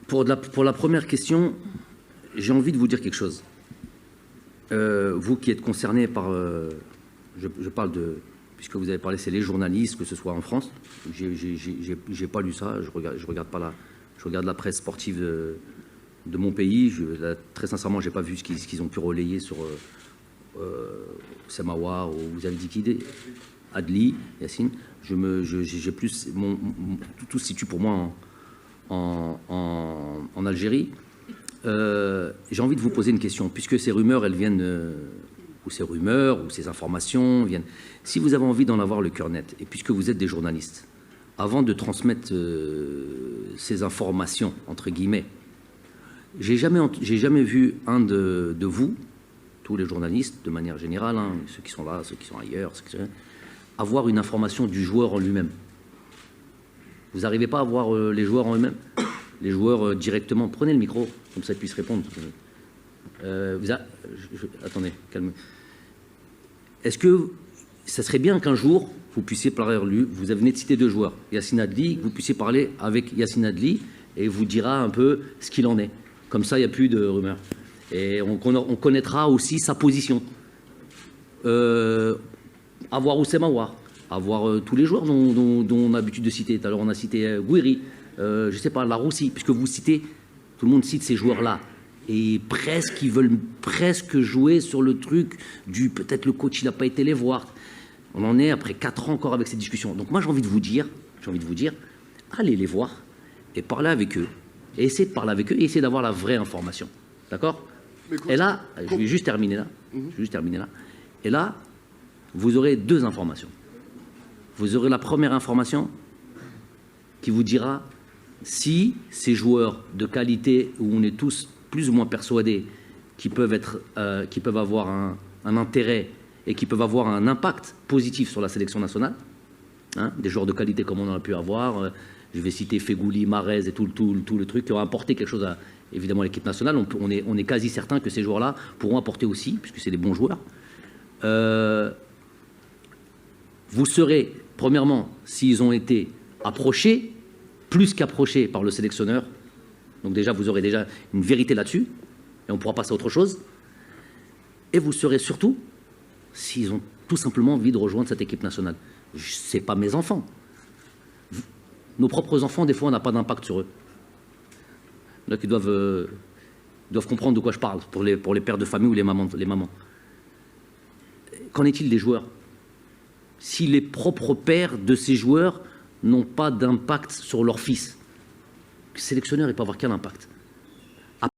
Pour la première question, j'ai envie de vous dire quelque chose. Vous qui êtes concernés par... je parle de... Puisque vous avez parlé, c'est les journalistes, que ce soit en France. J'ai pas lu ça, je regarde pas je regarde la presse sportive de mon pays. Très sincèrement, j'ai pas vu ce qu'ils ont pu relayer sur Semawa ou vous avez dit qui Adli, Yassine. J'ai plus... tout se situe pour moi en Algérie. J'ai envie de vous poser une question, puisque ces rumeurs, elles viennent, ou ces rumeurs, ou ces informations viennent. Si vous avez envie d'en avoir le cœur net, et puisque vous êtes des journalistes, avant de transmettre ces informations, entre guillemets, j'ai jamais vu un de vous, tous les journalistes, de manière générale, hein, ceux qui sont là, ceux qui sont ailleurs, avoir une information du joueur en lui-même. Vous n'arrivez pas à voir les joueurs en eux-mêmes? Les joueurs directement. Prenez le micro, comme ça ils puissent répondre. Attendez, calmez. Est-ce que ça serait bien qu'un jour, vous puissiez parler lui, vous venez de citer deux joueurs, Yassine Adli, vous puissiez parler avec Yassine Adli et il vous dira un peu ce qu'il en est. Comme ça, il n'y a plus de rumeurs. Et on connaîtra aussi sa position. Avoir Oussem Aouar, avoir tous les joueurs dont on a l'habitude de citer. Tout à l'heure, on a cité Gouiri, je ne sais pas, Laroussi, puisque vous citez, tout le monde cite ces joueurs-là. Et presque, ils veulent presque jouer sur le truc du peut-être le coach, il n'a pas été les voir. On en est après 4 ans encore avec ces discussions. Donc moi, j'ai envie de vous dire, allez les voir et parlez avec eux. Et essayez de parler avec eux et essayez d'avoir la vraie information. D'accord? Et là, je vais juste terminer là. Et là, vous aurez deux informations. Vous aurez la première information qui vous dira si ces joueurs de qualité où on est tous plus ou moins persuadés qui peuvent avoir un intérêt et qui peuvent avoir un impact positif sur la sélection nationale, hein, des joueurs de qualité comme on en a pu avoir, je vais citer Fegouli, Marez et tout le truc qui ont apporté quelque chose à évidemment l'équipe nationale. On est quasi certain que ces joueurs-là pourront apporter aussi, puisque c'est des bons joueurs. Vous serez, premièrement, s'ils ont été approchés, plus qu'approchés par le sélectionneur, donc déjà, vous aurez déjà une vérité là-dessus, et on pourra passer à autre chose. Et vous serez surtout, s'ils ont tout simplement envie de rejoindre cette équipe nationale. Ce n'est pas mes enfants. Nos propres enfants, des fois, on n'a pas d'impact sur eux. Donc, ils doivent comprendre de quoi je parle, pour les pères de famille ou les mamans. Qu'en est-il des joueurs? Si les propres pères de ces joueurs n'ont pas d'impact sur leur fils, le sélectionneur, il peut avoir quel impact?